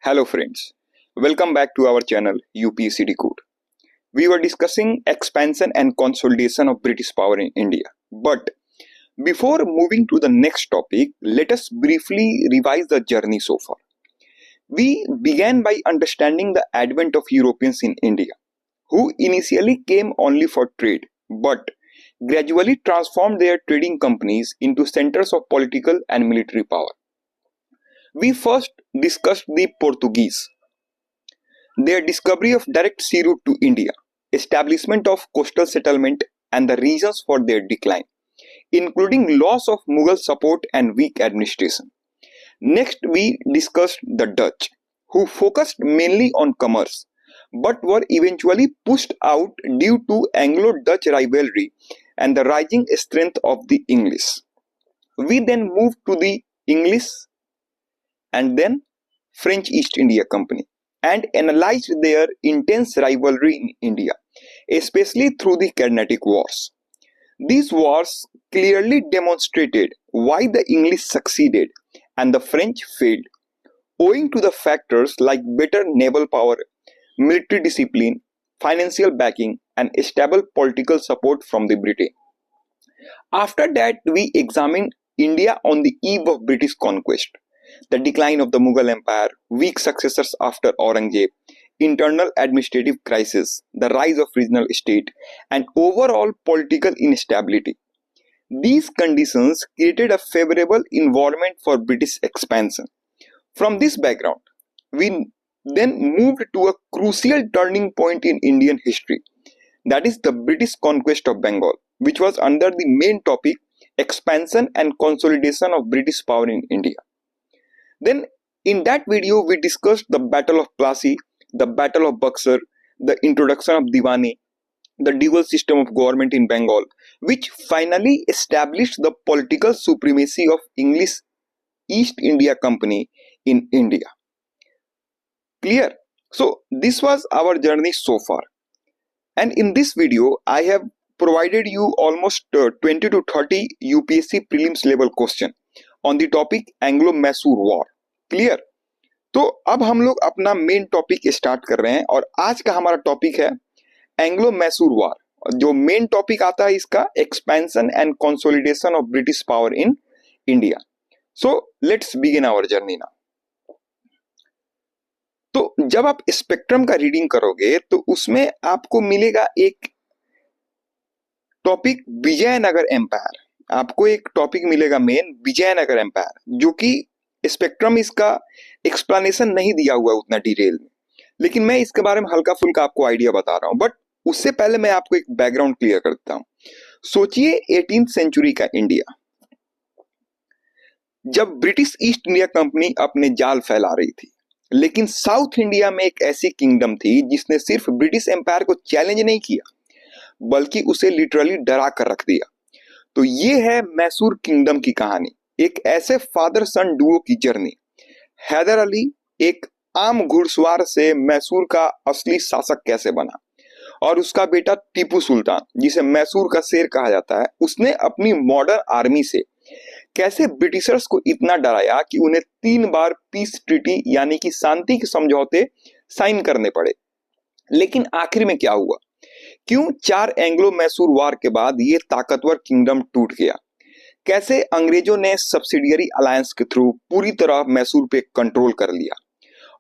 Hello friends, welcome back to our channel UPSC Decode. We were discussing expansion and consolidation of British power in India. But before moving to the next topic, let us briefly revise the journey so far. We began by understanding the advent of Europeans in India, who initially came only for trade, but gradually transformed their trading companies into centers of political and military power. We first discussed the Portuguese, their discovery of direct sea route to India, establishment of coastal settlement, and the reasons for their decline, including loss of Mughal support and weak administration. Next, we discussed the Dutch, who focused mainly on commerce, but were eventually pushed out due to Anglo-Dutch rivalry and the rising strength of the English. We then moved to the English and then French East India Company and analyzed their intense rivalry in India, especially through the Carnatic Wars. These wars clearly demonstrated why the English succeeded and the French failed, owing to the factors like better naval power, military discipline, financial backing, and stable political support from the British. After that, we examined India on the eve of British conquest, the decline of the Mughal Empire, weak successors after Aurangzeb, internal administrative crisis, the rise of regional state, and overall political instability. These conditions created a favorable environment for British expansion. From this background, we then moved to a crucial turning point in Indian history, that is the British conquest of Bengal, which was under the main topic expansion and consolidation of British power in India. Then in that video, we discussed the Battle of Plassey, the Battle of Buxar, the introduction of Diwani, the dual system of government in Bengal, which finally established the political supremacy of English East India Company in India. Clear? So this was our journey so far. And in this video, I have provided you almost 20 to 30 UPSC prelims level question on the topic Anglo-Mysore War. Clear? तो अब हम लोग अपना main topic start कर रहे हैं और आज का हमारा टॉपिक है एंग्लो मैसूर वार। जो मेन टॉपिक आता है इसका expansion and consolidation of British power in India. So let's begin our journey now. तो जब आप स्पेक्ट्रम का रीडिंग करोगे तो उसमें आपको मिलेगा एक टॉपिक विजयनगर एम्पायर। आपको एक टॉपिक मिलेगा मेन विजयनगर एम्पायर, जो कि स्पेक्ट्रम इसका एक्सप्लेनेशन नहीं दिया हुआ उतना डिटेल में, लेकिन मैं इसके बारे में हल्का फुल्का आपको आइडिया बता रहा हूं। बट उससे पहले मैं आपको एक बैकग्राउंड क्लियर कर देता हूं। सोचिए 18th सेंचुरी का इंडिया, जब ब्रिटिश ईस्ट इंडिया कंपनी अपने जाल फैला रही थी, लेकिन साउथ इंडिया में एक ऐसी किंगडम थी जिसने सिर्फ ब्रिटिश एम्पायर को चैलेंज नहीं किया बल्कि उसे लिटरली डरा कर रख दिया। तो ये है मैसूर किंगडम की कहानी, एक ऐसे फादर सन डुओ की जर्नी। हैदर अली एक आम घुड़सवार से मैसूर का असली शासक कैसे बना, और उसका बेटा टीपू सुल्तान, जिसे मैसूर का शेर कहा जाता है, उसने अपनी मॉडर्न आर्मी से कैसे ब्रिटिशर्स को इतना डराया कि उन्हें 3 बार पीस ट्रीटी यानी कि शांति के समझौते साइन करने पड़े। लेकिन आखिर में क्या हुआ? क्यों 4 एंग्लो मैसूर वार के बाद ये ताकतवर किंगडम टूट गया? कैसे अंग्रेजों ने सब्सिडियरी अलायंस के थ्रू पूरी तरह मैसूर पे कंट्रोल कर लिया?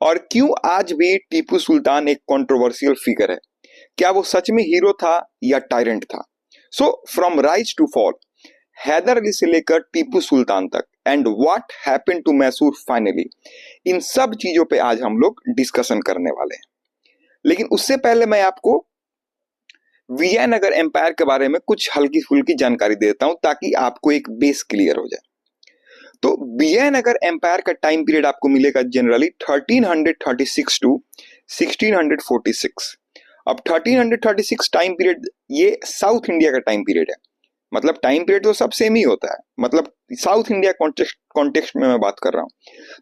और क्यों आज भी टीपू सुल्तान एक कंट्रोवर्शियल फिगर है? क्या वो सच में हीरो था या टायरेंट था? So from rise to fall, Hyder Ali से लेकर टीपू सुल्तान तक, and what happened to Mysore finally, इन सब चीजों पे आज हम लोग डिस्कशन करने वाले हैं। लेकिन उससे पहले मैं आपको विजयनगर एम्पायर के बारे में कुछ हल्की फुल्की जानकारी देता हूं ताकि आपको एक बेस क्लियर हो जाए। तो विजयनगर एम्पायर का टाइम पीरियड आपको मिलेगा जनरली 1336 टू 1646। अब 1336 टाइम पीरियड ये साउथ इंडिया का टाइम पीरियड है। मतलब टाइम पीरियड तो सब सेम ही होता है, मतलब साउथ इंडिया कॉन्टेक्स्ट में मैं बात कर रहा हूं।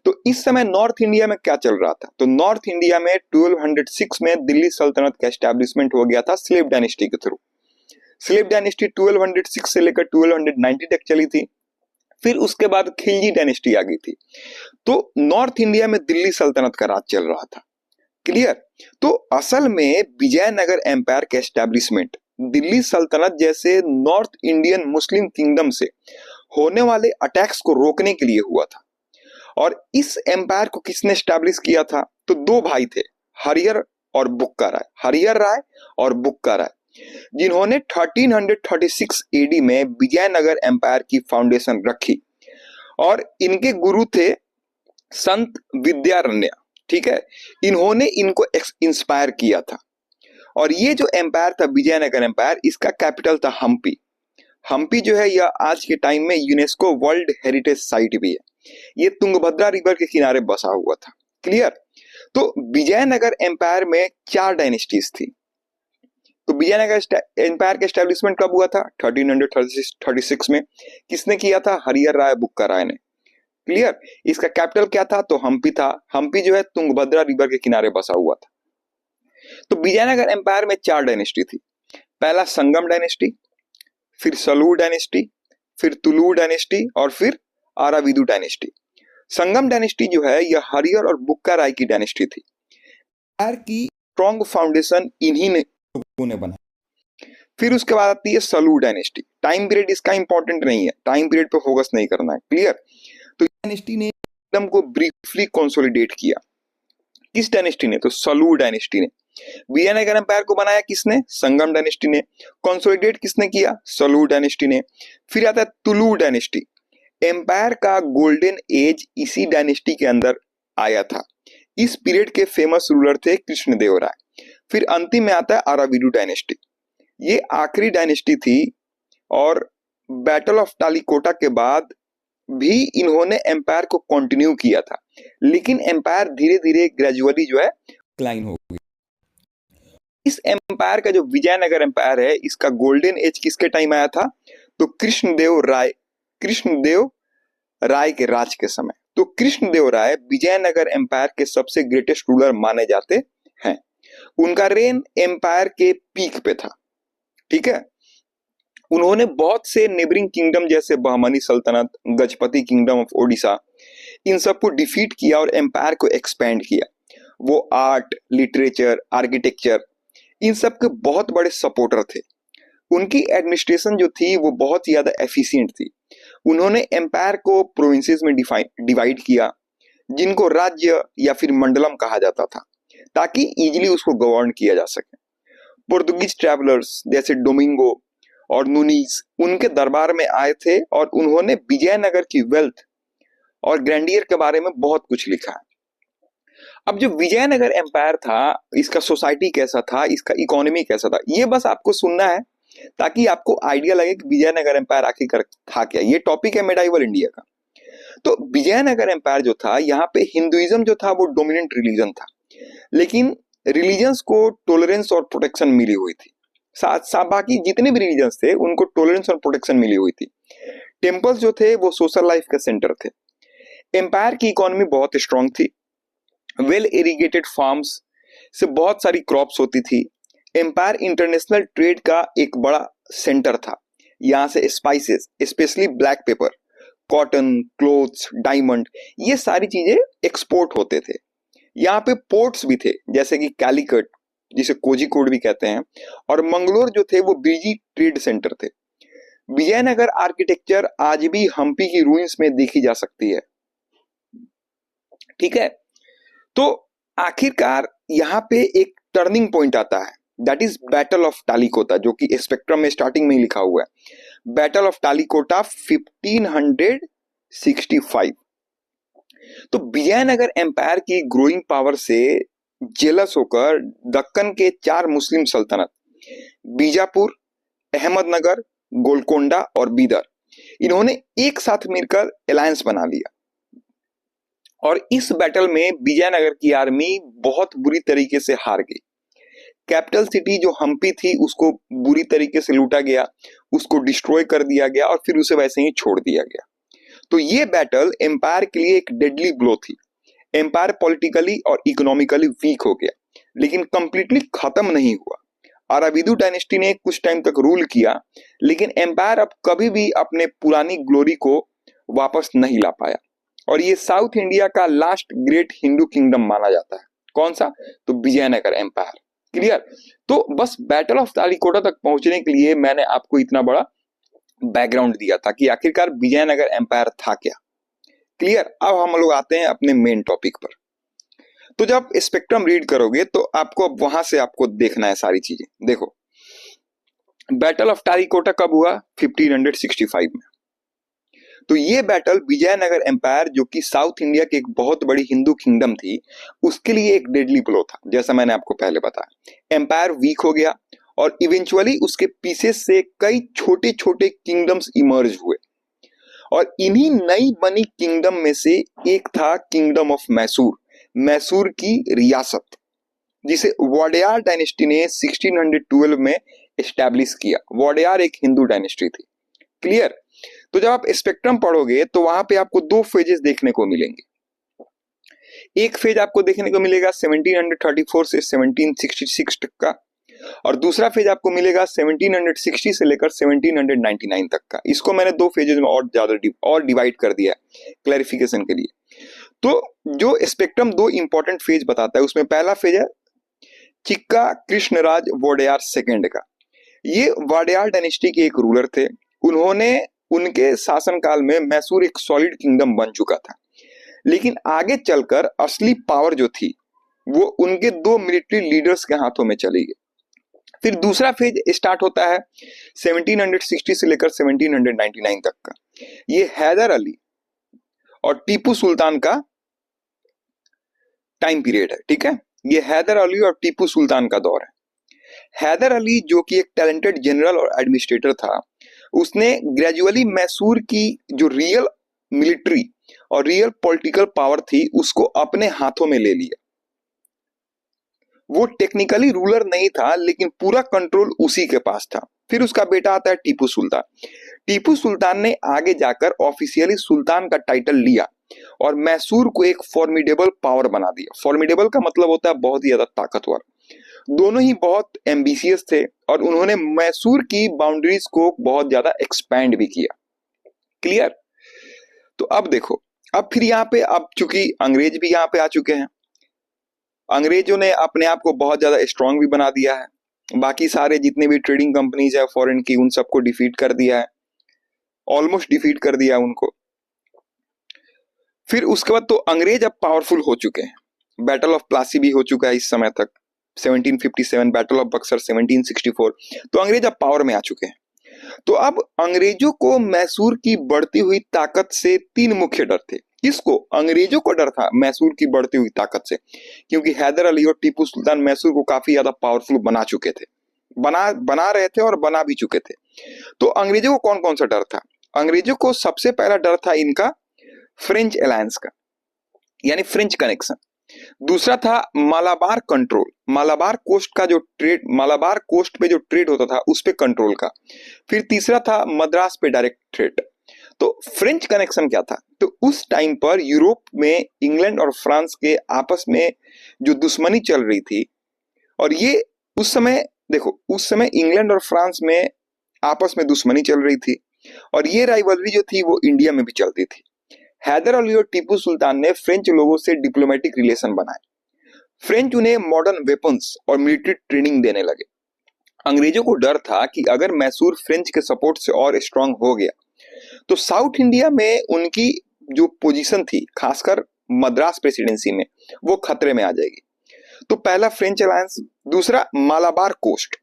तो इस समय नॉर्थ इंडिया में क्या चल रहा था? तो नॉर्थ इंडिया में 1206 में दिल्ली सल्तनत का एस्टैब्लिशमेंट हो गया था स्लेव डायनेस्टी के थ्रू। स्लेव डायनेस्टी 1206 से लेकर 1290 तक चली थी। फिर उसके बाद खिलजी डायनेस्टी आ गई थी। तो नॉर्थ इंडिया में दिल्ली सल्तनत का राज चल रहा था। क्लियर? तो असल में विजयनगर एम्पायर का एस्टेब्लिशमेंट दिल्ली सल्तनत जैसे नॉर्थ इंडियन मुस्लिम किंगडम से होने वाले अटैक्स को रोकने के लिए हुआ था। और इस एम्पायर को किसने एस्टैब्लिश किया था? तो दो भाई थे, हरिहर और बुक्का राय। हरिहर राय और बुक्का राय, जिन्होंने 1336 एडी में विजयनगर एम्पायर की फाउंडेशन रखी। और इनके गुरु थे संत विद्यारण्य। ठीक है, इन्होंने इनको इंस्पायर किया था। और ये जो एम्पायर था विजयनगर एम्पायर, इसका कैपिटल था हम्पी। हम्पी जो है यह आज के टाइम में यूनेस्को वर्ल्ड हेरिटेज साइट भी है। ये तुंगभद्रा रिवर के किनारे बसा हुआ था। क्लियर? तो विजयनगर एम्पायर में 4 डायनेस्टीज थी। तो विजयनगर एम्पायर का एस्टेब्लिशमेंट कब हुआ था? 1336 में। किसने किया था? हरिहर राय बुक्का राय ने। क्लियर? इसका कैपिटल क्या था? तो हम्पी था। हम्पी जो है तुंगभद्रा रिवर के किनारे बसा हुआ था। तो विजयनगर एम्पायर में 4 डायनेस्टी थी। पहला संगम डायनेस्टी, फिर सलूर डायनेस्टी, फिर तुलूर डायनेस्टी और फिर आराविदु डायनेस्टी। संगम डायनेस्टी जो है यह हरिहर और बुक्का राय की डायनेस्टी थी। एम्पायर की स्ट्रॉन्ग फाउंडेशन इन्हीं लोगों ने बनाया। फिर उसके बाद आती है सलूर डायनेस्टी। टाइम पीरियड इसका इंपॉर्टेंट नहीं है, टाइम पीरियड पे फोकस नहीं करना है। क्लियर? तो डायनेस्टी ने किंगडम को ब्रीफली कंसोलिडेट किया। किस डायनेस्टी ने? तो सलूर डायनेस्टी ने। विजयनगर एम्पायर को बनाया किसने? संगम डायनेस्टी ने। कंसोलिडेट किसने किया? सलूर डायनेस्टी ने। फिर आता है तुलूर डायनेस्टी। एम्पायर का गोल्डन एज इसी डायनेस्टी के अंदर आया था। इस पीरियड के फेमस रूलर थे कृष्णदेव राय। फिर अंतिम में आता है आराविडु डायनेस्टी। ये आखिरी डायनेस्टी थी और बैटल ऑफ टालीकोटा के बाद भी इन्होंने एम्पायर को कंटिन्यू किया था, लेकिन एम्पायर धीरे धीरे ग्रेजुअली जो है डिक्लाइन हो गई। इस एम्पायर का जो विजयनगर एम्पायर है, इसका गोल्डन एज किसके टाइम आया था? तो कृष्णदेव राय के राज के समय। तो कृष्णदेव राय विजयनगर एम्पायर के सबसे ग्रेटेस्ट रूलर माने जाते हैं। उनका रेन एम्पायर के पीक पे था। ठीक है, उन्होंने बहुत से नेबरिंग किंगडम जैसे बहमनी सल्तनत, गजपति किंगडम ऑफ ओडिशा, इन सबको डिफीट किया और एम्पायर को एक्सपेंड किया। वो आर्ट, लिटरेचर, आर्किटेक्चर, इन सब के बहुत बड़े सपोर्टर थे। उनकी एडमिनिस्ट्रेशन जो थी वो बहुत ही ज्यादा एफिशिएंट थी। उन्होंने एम्पायर को प्रोविंसेस में डिवाइड किया, जिनको राज्य या फिर मंडलम कहा जाता था, ताकि इजीली उसको गवर्न किया जा सके। पोर्तुगीज ट्रैवलर्स जैसे डोमिंगो और नुनीज उनके दरबार में आए थे और उन्होंने विजयनगर की वेल्थ और ग्रैंडियर के बारे में बहुत कुछ लिखा है। अब जो विजयनगर एम्पायर था, इसका सोसाइटी कैसा था, इसका इकोनॉमी कैसा था, ये बस आपको सुनना है ताकि आपको आइडिया लगे कि विजयनगर एम्पायर आखिर था क्या। ये टॉपिक है मेडाइवल इंडिया का। तो विजयनगर एम्पायर जो था, यहाँ पे हिंदुइज्म जो था वो डोमिनेंट रिलीजन था, लेकिन रिलीजन्स को टॉलरेंस और प्रोटेक्शन मिली हुई थी। साथ साथ बाकी जितने भी रिलीजन्स थे उनको टॉलरेंस और प्रोटेक्शन मिली हुई थी। टेम्पल्स जो थे वो सोशल लाइफ का सेंटर थे। एम्पायर की इकोनॉमी बहुत स्ट्रांग थी। वेल इरिगेटेड फार्म्स से बहुत सारी क्रॉप्स होती थी। एम्पायर इंटरनेशनल ट्रेड का एक बड़ा सेंटर था। यहाँ से spices, specially black pepper, cotton, clothes, diamond, ये सारी चीजें एक्सपोर्ट होते थे। यहाँ पे पोर्ट्स भी थे, जैसे कि कैलिकट, जिसे कोझिकोड भी कहते हैं, और मंगलोर जो थे वो बिजी ट्रेड सेंटर थे। विजयनगर आर्किटेक्चर आज भी हम्पी की रूइंस में देखी जा सकती है। ठीक है, तो आखिरकार यहाँ पे एक टर्निंग पॉइंट आता है, दैट इज बैटल ऑफ टालीकोटा, जो कि स्पेक्ट्रम में स्टार्टिंग में ही लिखा हुआ है। Battle of Talikota 1565। तो विजयनगर एम्पायर की ग्रोइंग पावर से जेलस होकर दक्कन के 4 मुस्लिम सल्तनत, बीजापुर, अहमदनगर, गोलकोंडा और बीदर, इन्होंने एक साथ मिलकर अलायंस बना लिया। और इस बैटल में विजयनगर की आर्मी बहुत बुरी तरीके से हार गई। कैपिटल सिटी जो हम्पी थी उसको बुरी तरीके से लूटा गया, उसको डिस्ट्रॉय कर दिया गया और फिर उसे वैसे ही छोड़ दिया गया। तो ये बैटल एम्पायर के लिए एक डेडली ब्लो थी। एम्पायर पॉलिटिकली और इकोनॉमिकली वीक हो गया, लेकिन कंप्लीटली खत्म नहीं हुआ। आराविदु डायनेस्टी ने कुछ टाइम तक रूल किया, लेकिन एम्पायर अब कभी भी अपने पुरानी ग्लोरी को वापस नहीं ला पाया, और ये साउथ इंडिया का लास्ट ग्रेट हिंदू किंगडम माना जाता है। कौन सा? तो विजयनगर एम्पायर। क्लियर? तो बस बैटल ऑफ तालिकोटा तक पहुंचने के लिए मैंने आपको इतना बड़ा बैकग्राउंड दिया था कि आखिरकार विजयनगर एम्पायर था क्या। क्लियर? अब हम लोग आते हैं अपने मेन टॉपिक पर। तो जब स्पेक्ट्रम रीड करोगे तो आपको अब वहां से आपको देखना है सारी चीजें। देखो, बैटल ऑफ तालिकोटा कब हुआ? 1565 में। तो ये बैटल विजयनगर एम्पायर, जो कि साउथ इंडिया की एक बहुत बड़ी हिंदू किंगडम थी, उसके लिए एक डेडली ब्लो था। जैसा मैंने आपको पहले बताया, एम्पायर वीक हो गया और इवेंचुअली उसके पीसेस से कई छोटे छोटे किंगडम्स इमर्ज हुए, और इन्हीं नई बनी किंगडम में से एक था किंगडम ऑफ मैसूर, मैसूर की रियासत, जिसे वोडेयार डायनेस्टी ने 1612 में एस्टैब्लिश किया। वोडेयार एक हिंदू डायनेस्टी थी। क्लियर? तो जब आप स्पेक्ट्रम पढ़ोगे तो वहां पे आपको दो फेजेस देखने को मिलेंगे। एक फेज आपको देखने को मिलेगा 1734 से 1766 तक का, और दूसरा फेज आपको मिलेगा 1760 से लेकर 1799 तक का। इसको मैंने दो फेजेस में और ज्यादा डिवाइड कर दिया है क्लैरिफिकेशन के लिए। तो जो स्पेक्ट्रम दो इंपॉर्टेंट फेज बताता है, उसमें पहला फेज है चिक्का कृष्णराज वोडेयार सेकंड का। ये वोडेयार डायनेस्टी के एक रूलर थे। उन्होंने, उनके शासनकाल में मैसूर एक सॉलिड किंगडम बन चुका था, लेकिन आगे चलकर असली पावर जो थी वो उनके दो मिलिट्री लीडर्स के हाथों में चली गई। फिर दूसरा फेज स्टार्ट होता है 1760 से लेकर 1799 तक का। ये हैदर अली और टीपू सुल्तान का टाइम पीरियड है। ठीक है, ये हैदर अली और टीपू सुल्तान का दौर है। हैदर अली, जो कि एक टैलेंटेड जनरल और एडमिनिस्ट्रेटर था, उसने ग्रेजुअली मैसूर की जो रियल मिलिट्री और रियल पॉलिटिकल पावर थी उसको अपने हाथों में ले लिया। वो टेक्निकली रूलर नहीं था, लेकिन पूरा कंट्रोल उसी के पास था। फिर उसका बेटा आता है टीपू सुल्तान। टीपू सुल्तान ने आगे जाकर ऑफिशियली सुल्तान का टाइटल लिया और मैसूर को एक फॉर्मिडेबल पावर बना दिया। फॉर्मिडेबल का मतलब होता है बहुत ही ज्यादा ताकतवर। दोनों ही बहुत एम्बिशियस थे और उन्होंने मैसूर की बाउंड्रीज को बहुत ज्यादा एक्सपैंड भी किया। क्लियर? तो अब देखो, अब फिर यहाँ पे, अब चूंकि अंग्रेज भी यहाँ पे आ चुके हैं, अंग्रेजों ने अपने आप को बहुत ज्यादा स्ट्रांग भी बना दिया है। बाकी सारे जितने भी ट्रेडिंग कंपनीज है फॉरेन की, उन सबको डिफीट कर दिया है, ऑलमोस्ट डिफीट कर दिया उनको। फिर उसके बाद तो अंग्रेज अब पावरफुल हो चुके हैं। बैटल ऑफ प्लासी भी हो चुका है इस समय तक, 1757, बैटल ऑफ बक्सर 1764। तो अंग्रेज अब पावर में आ चुके हैं। तो अब अंग्रेजों को मैसूर की बढ़ती हुई ताकत से तीन मुख्य डर थे। किसको? अंग्रेजों को डर था मैसूर की बढ़ती हुई ताकत से, क्योंकि हैदर अली और टीपू सुल्तान मैसूर को काफी ज्यादा पावरफुल बना चुके थे, बना रहे थे और बना भी चुके थे। तो अंग्रेजों को कौन कौन सा डर था? अंग्रेजों को सबसे पहला डर था इनका फ्रेंच अलायंस का, यानी फ्रेंच कनेक्शन। दूसरा था मालाबार कंट्रोल, मालाबार कोस्ट का जो ट्रेड, मालाबार कोस्ट पे जो ट्रेड होता था उस पे कंट्रोल का। फिर तीसरा था मद्रास पे डायरेक्ट ट्रेड। तो फ्रेंच कनेक्शन क्या था? तो उस टाइम पर यूरोप में इंग्लैंड और फ्रांस के आपस में जो दुश्मनी चल रही थी, और ये उस समय देखो, उस समय इंग्लैंड और फ्रांस में आपस में दुश्मनी चल रही थी, और ये राइवलरी जो थी वो इंडिया में भी चलती थी। हैदर अली और टीपू सुल्तान ने फ्रेंच लोगों से डिप्लोमेटिक रिलेशन बनाए। फ्रेंच उन्हें मॉडर्न वेपन्स और मिलिट्री ट्रेनिंग देने लगे। अंग्रेजों को डर था कि अगर मैसूर फ्रेंच के सपोर्ट से और स्ट्रांग हो गया तो साउथ इंडिया में उनकी जो पोजीशन थी, खासकर मद्रास प्रेसिडेंसी में, वो खतरे में आ जाएगी। तो पहला फ्रेंच अलायंस। दूसरा मालाबार कोस्ट।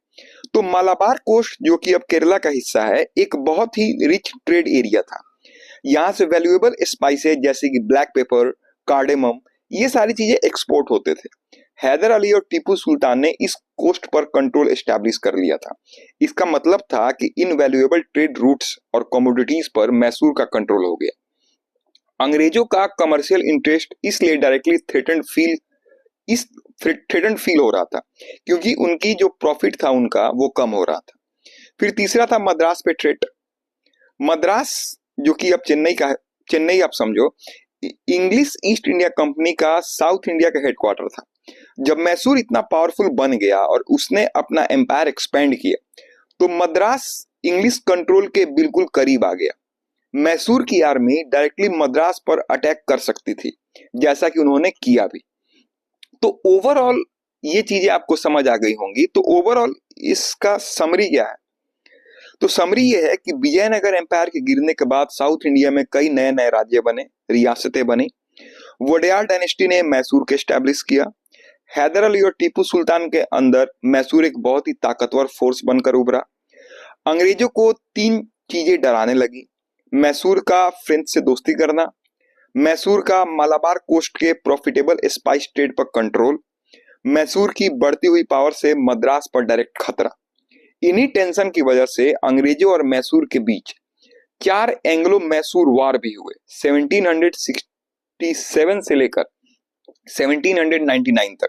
तो मालाबार कोस्ट, जो कि अब केरला का हिस्सा है, एक बहुत ही रिच ट्रेड एरिया था। यहाँ से वैल्यूएबल स्पाइसेज जैसे कि ब्लैक पेपर, कार्डेमम, ये सारी चीजें एक्सपोर्ट होते थे। हैदर अली और टीपू सुल्तान ने इस कोस्ट पर कंट्रोल एस्टैब्लिश कर लिया था। इसका मतलब था कि इन वैल्यूएबल ट्रेड रूट्स और कमोडिटीज पर मैसूर का कंट्रोल हो गया। अंग्रेजों का कमर्शियल इंटरेस्ट इसलिए डायरेक्टली थ्रेटन्ड फील हो रहा था, क्योंकि उनकी जो प्रॉफिट था उनका वो कम हो रहा था। फिर तीसरा था मद्रास पे ट्रेड। मद्रास, जो कि अब चेन्नई का है, चेन्नई आप समझो, इंग्लिश ईस्ट इंडिया कंपनी का साउथ इंडिया का हेडक्वार्टर था। जब मैसूर इतना पावरफुल बन गया और उसने अपना एम्पायर एक्सपेंड किया, तो मद्रास इंग्लिश कंट्रोल के बिल्कुल करीब आ गया। मैसूर की आर्मी डायरेक्टली मद्रास पर अटैक कर सकती थी, जैसा कि उन्होंने किया भी। तो ओवरऑल ये चीजें आपको समझ आ गई होंगी। तो ओवरऑल इसका समरी क्या है? तो समरी ये है कि विजयनगर एम्पायर के गिरने के बाद साउथ इंडिया में कई नए नए राज्य बने, रियासतें बनी। वोडेयार डायनेस्टी ने मैसूर को एस्टेब्लिश किया। हैदर अली और टीपू सुल्तान के अंदर मैसूर एक बहुत ही ताकतवर फोर्स बनकर उभरा। अंग्रेजों को तीन चीजें डराने लगी: मैसूर का फ्रेंच से दोस्ती करना, मैसूर का मालाबार कोस्ट के प्रॉफिटेबल स्पाइस ट्रेड पर कंट्रोल, मैसूर की बढ़ती हुई पावर से मद्रास पर डायरेक्ट खतरा। इन्हीं टेंशन की वजह से अंग्रेजों और मैसूर के बीच 4 एंग्लो मैसूर वार भी हुए, 1767 से लेकर 1799 तक,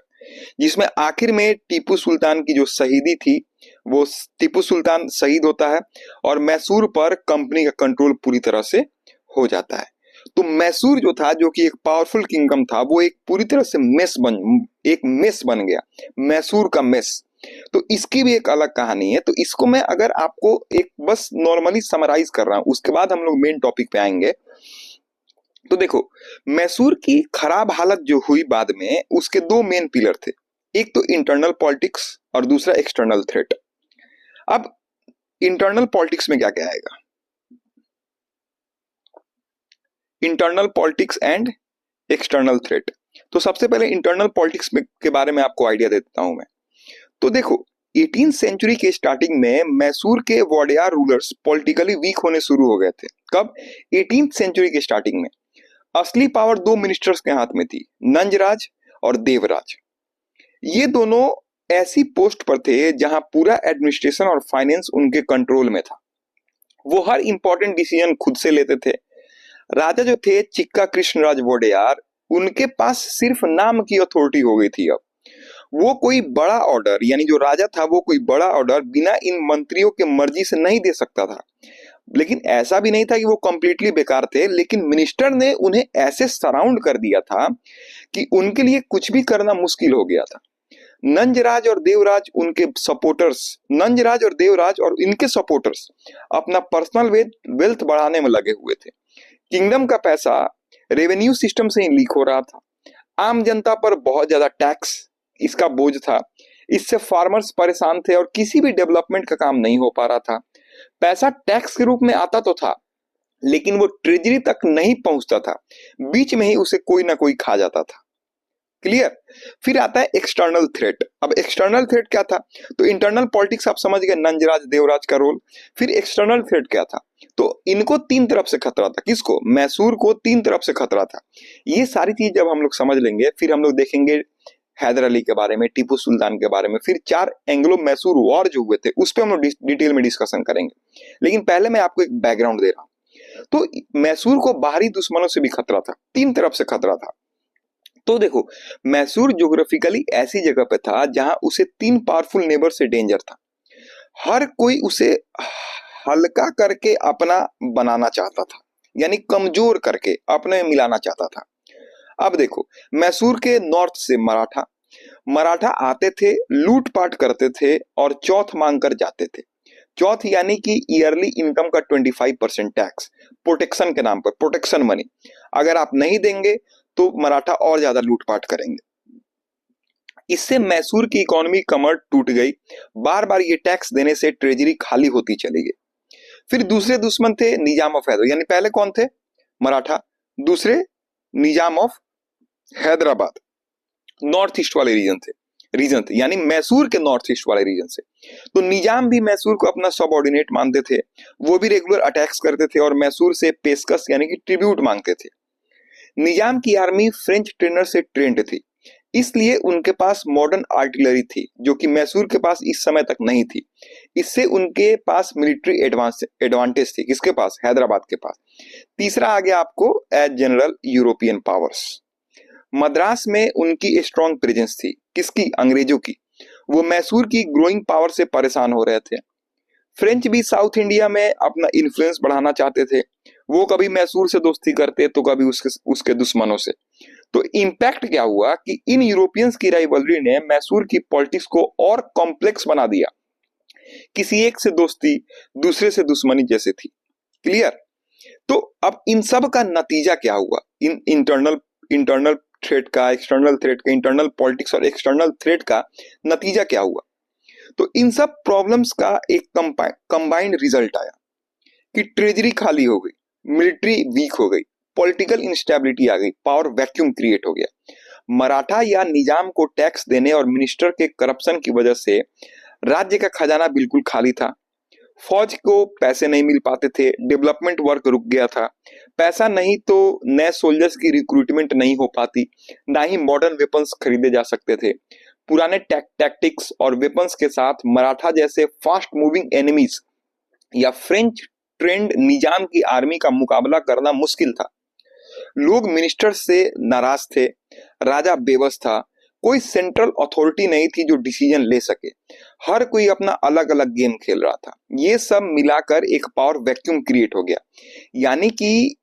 जिसमें आखिर में टीपू सुल्तान की जो शहीदी थी, वो टीपू सुल्तान शहीद होता है और मैसूर पर कंपनी का कंट्रोल पूरी तरह से हो जाता है। तो मैसूर जो था, जो कि एक पावरफुल किंगडम था, वो एक पूरी तरह से एक मेस बन गया, मैसूर का मेस। तो इसकी भी एक अलग कहानी है। तो इसको मैं अगर आपको एक बस नॉर्मली समराइज कर रहा हूं, उसके बाद हम लोग मेन टॉपिक पे आएंगे। तो देखो, मैसूर की खराब हालत जो हुई बाद में, उसके दो मेन पिलर थे, एक तो इंटरनल पॉलिटिक्स और दूसरा एक्सटर्नल थ्रेट। अब इंटरनल पॉलिटिक्स में क्या क्या आएगा? Internal politics and external threat. तो सबसे पहले इंटरनल पॉलिटिक्स के बारे में आपको आइडिया देता हूं मैं। तो देखो, 18th सेंचुरी के स्टार्टिंग में मैसूर के वोडेयार रूलर्स पॉलिटिकली वीक होने शुरू हो गए थे। कब? 18th सेंचुरी के स्टार्टिंग में। असली पावर दो मिनिस्टर्स के हाथ में थी, नंजराज और देवराज। ये दोनों ऐसी पोस्ट पर थे जहां पूरा एडमिनिस्ट्रेशन और फाइनेंस उनके कंट्रोल में था। वो हर इंपॉर्टेंट डिसीजन खुद से लेते थे। राजा जो थे चिक्का कृष्णराज वोडेयार, उनके पास सिर्फ नाम की अथॉरिटी हो गई थी। अब वो कोई बड़ा ऑर्डर, यानी जो राजा था वो कोई बड़ा ऑर्डर बिना इन मंत्रियों के मर्जी से नहीं दे सकता था। लेकिन ऐसा भी नहीं था कि वो कंप्लीटली बेकार थे, लेकिन मिनिस्टर ने उन्हें ऐसे सराउंड कर दिया था कि उनके लिए कुछ भी करना मुश्किल हो गया था। नंजराज और देवराज और इनके सपोर्टर्स अपना पर्सनल वेल्थ बढ़ाने में लगे हुए थे। किंगडम का पैसा रेवेन्यू सिस्टम से ही लीक हो रहा था। आम जनता पर बहुत ज्यादा टैक्स इसका बोझ था। इससे फार्मर्स परेशान थे और किसी भी डेवलपमेंट का काम नहीं हो पा रहा था। पैसा टैक्स के रूप में आता तो था, लेकिन वो ट्रेजरी तक नहीं पहुंचता था, बीच में ही उसे कोई ना कोई खा जाता था। क्लियर? फिर आता है एक्सटर्नल थ्रेट। अब एक्सटर्नल थ्रेट क्या था? तो इंटरनल पॉलिटिक्स आप समझ गए, नंजराज देवराज का रोल। फिर एक्सटर्नल थ्रेट क्या था? तो इनको तीन तरफ से खतरा था। किसको? मैसूर को तीन तरफ से खतरा था। ये सारी चीज जब हम लोग समझ लेंगे, फिर हम लोग देखेंगे हैदर अली के बारे में, टीपू सुल्तान के बारे में, फिर 4 एंग्लो मैसूर वॉर जो हुए थे उस पर हम लोग डिटेल में डिस्कशन करेंगे। लेकिन पहले मैं आपको एक बैकग्राउंड दे रहा हूं। तो मैसूर को बाहरी दुश्मनों से भी खतरा था, तीन तरफ से खतरा था। तो देखो, मैसूर ज्योग्राफिकली ऐसी जगह पे था जहां उसे 3 पावरफुल नेबर से डेंजर था। हर कोई उसे हल्का करके अपना बनाना चाहता था, यानी कमजोर करके अपने में मिलाना चाहता था। अब देखो, मैसूर के नॉर्थ से मराठा आते थे, लूटपाट करते थे और चौथ मांग कर जाते थे। चौथ यानी कि ईयरली इनकम का 25% टैक्स, प्रोटेक्शन के नाम पर, प्रोटेक्शन मनी। अगर आप नहीं देंगे तो मराठा और ज्यादा लूटपाट करेंगे। इससे मैसूर की इकोनॉमी कमर टूट गई। बार बार ये टैक्स देने से ट्रेजरी खाली होती चली गई। फिर दूसरे दुश्मन थे निजाम ऑफ हैदर, यानी पहले कौन थे? मराठा। दूसरे निजाम ऑफ हैदराबाद, नॉर्थ ईस्ट वाले रीजन थे, यानी मैसूर के नॉर्थ ईस्ट वाले रीजन से। तो निजाम भी मैसूर को अपना सबऑर्डिनेट मानते थे। वो भी रेगुलर अटैक्स करते थे और मैसूर से पेशकश यानी कि ट्रिब्यूट मांगते थे। निजाम की आर्मी फ्रेंच ट्रेनर से ट्रेंड थी, इसलिए उनके पास मॉडर्न आर्टिलरी थी, जो कि मैसूर के पास इस समय तक नहीं थी। इससे उनके पास मिलिट्री एडवांटेज थी। किसके पास? हैदराबाद के पास। तीसरा आ गया आपको as general European powers. Madras में उनकी स्ट्रॉन्ग प्रेजेंस थी। किसकी? अंग्रेजों की। वो मैसूर की ग्रोइंग पावर से परेशान हो रहे थे। फ्रेंच भी साउथ इंडिया में अपना इन्फ्लुएंस बढ़ाना चाहते थे। वो कभी मैसूर से दोस्ती करते तो कभी उसके दुश्मनों से। तो इम्पैक्ट क्या हुआ कि इन यूरोपियंस की राइवलरी ने मैसूर की पॉलिटिक्स को और कॉम्प्लेक्स बना दिया। किसी एक से दोस्ती, दूसरे से दुश्मनी जैसे थी। क्लियर? तो अब इन सब का नतीजा क्या हुआ, इन इंटरनल थ्रेट का, एक्सटर्नल थ्रेट का, इंटरनल पॉलिटिक्स और एक्सटर्नल थ्रेट का नतीजा क्या हुआ? तो इन सब प्रॉब्लम्स का एक कंबाइंड रिजल्ट आया कि ट्रेजरी खाली हो गई, मिलिट्री वीक हो गई, पॉलिटिकल इंस्टेबिलिटी आ गई, पावर वैक्यूम क्रिएट हो गया। मराठा या निजाम को टैक्स देने और मिनिस्टर के करप्शन की वजह से राज्य का खजाना बिल्कुल खाली था। फौज को पैसे नहीं मिल पाते थे, डेवलपमेंट वर्क रुक गया था। पैसा नहीं तो नए सोल्जर्स की रिक्रूटमेंट नहीं हो पाती, ना ही मॉडर्न वेपन्स खरीदे जा सकते थे। पुराने टैक्टिक्स और वेपन्स के साथ मराठा जैसे फास्ट मूविंग एनिमीज या फ्रेंच ट्रेंड निजाम की आर्मी का मुकाबला करना मुश्किल था। लोग मिनिस्टर से नाराज थे, राजा बेबस था, कोई सेंट्रल अथॉरिटी नहीं थी जो डिसीजन ले सके। हर कोई अपना अलग अलग गेम खेल रहा था। ये सब मिलाकर एक पावर वैक्यूम क्रिएट हो गया, यानी कि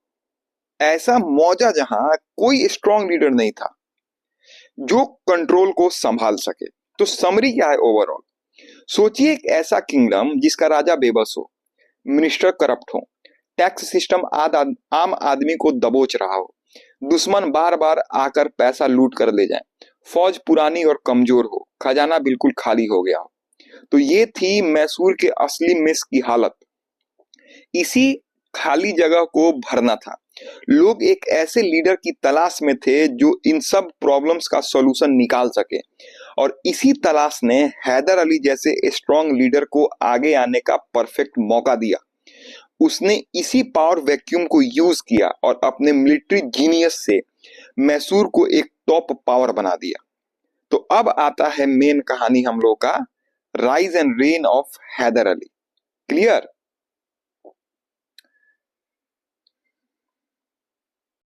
ऐसा मौजा जहां कोई स्ट्रॉन्ग लीडर नहीं था जो कंट्रोल को संभाल सके। तो समरी क्या है ओवरऑल? सोचिए एक ऐसा किंगडम जिसका राजा बेबस हो, मिनिस्टर करप्ट हो, टैक्स सिस्टम आम आदमी को दबोच रहा हो, दुश्मन बार बार आकर पैसा लूट कर ले जाए, फौज पुरानी और कमजोर हो, खजाना बिल्कुल खाली हो गया हो। तो ये थी मैसूर के असली मिस की हालत। इसी खाली जगह को भरना था। लोग एक ऐसे लीडर की तलाश में थे जो इन सब प्रॉब्लम्स का सॉल्यूशन निकाल सके, और इसी तलाश ने हैदर अली जैसे स्ट्रॉन्ग लीडर को आगे आने का परफेक्ट मौका दिया। उसने इसी पावर वैक्यूम को यूज किया और अपने मिलिट्री जीनियस से मैसूर को एक टॉप पावर बना दिया। तो अब आता है मेन कहानी हम लोग का, rise and reign of Hyder Ali. Clear?